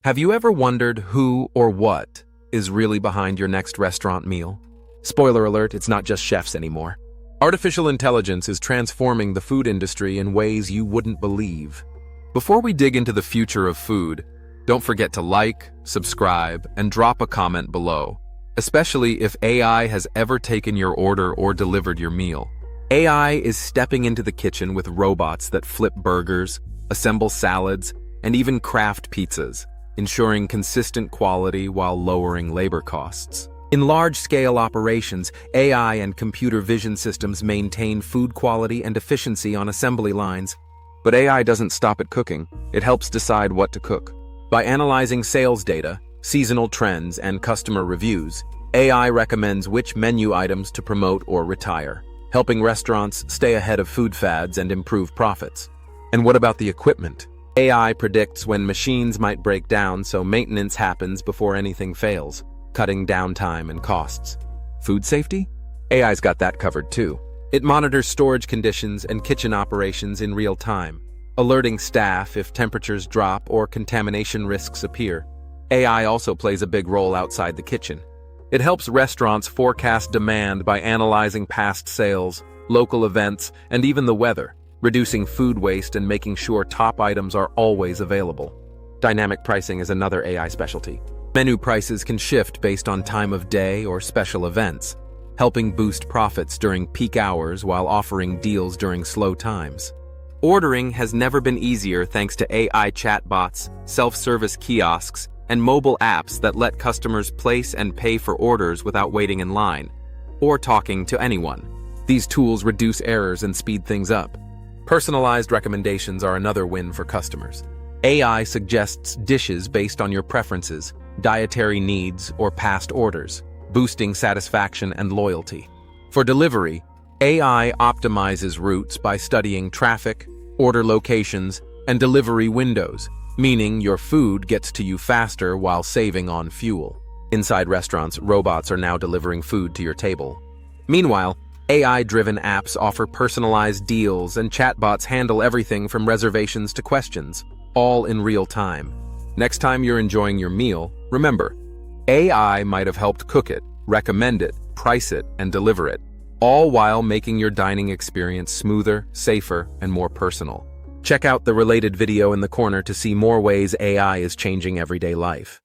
Have you ever wondered who or what is really behind your next restaurant meal? Spoiler alert, it's not just chefs anymore. Artificial intelligence is transforming the food industry in ways you wouldn't believe. Before we dig into the future of food, don't forget to like, subscribe, and drop a comment below, especially if AI has ever taken your order or delivered your meal. AI is stepping into the kitchen with robots that flip burgers, assemble salads, and even craft pizzas, ensuring consistent quality while lowering labor costs. In large-scale operations, AI and computer vision systems maintain food quality and efficiency on assembly lines. But AI doesn't stop at cooking. It helps decide what to cook. By analyzing sales data, seasonal trends, and customer reviews, AI recommends which menu items to promote or retire, helping restaurants stay ahead of food fads and improve profits. And what about the equipment? AI predicts when machines might break down, so maintenance happens before anything fails, cutting downtime and costs. Food safety? AI's got that covered too. It monitors storage conditions and kitchen operations in real time, alerting staff if temperatures drop or contamination risks appear. AI also plays a big role outside the kitchen. It helps restaurants forecast demand by analyzing past sales, local events, and even the weather, reducing food waste and making sure top items are always available. Dynamic pricing is another AI specialty. Menu prices can shift based on time of day or special events, helping boost profits during peak hours while offering deals during slow times. Ordering has never been easier thanks to AI chatbots, self-service kiosks, and mobile apps that let customers place and pay for orders without waiting in line or talking to anyone. These tools reduce errors and speed things up. Personalized recommendations are another win for customers. AI suggests dishes based on your preferences, dietary needs, or past orders, boosting satisfaction and loyalty. For delivery, AI optimizes routes by studying traffic, order locations, and delivery windows, meaning your food gets to you faster while saving on fuel. Inside restaurants, robots are now delivering food to your table. Meanwhile, AI-driven apps offer personalized deals, and chatbots handle everything from reservations to questions, all in real time. Next time you're enjoying your meal, remember, AI might have helped cook it, recommend it, price it, and deliver it, all while making your dining experience smoother, safer, and more personal. Check out the related video in the corner to see more ways AI is changing everyday life.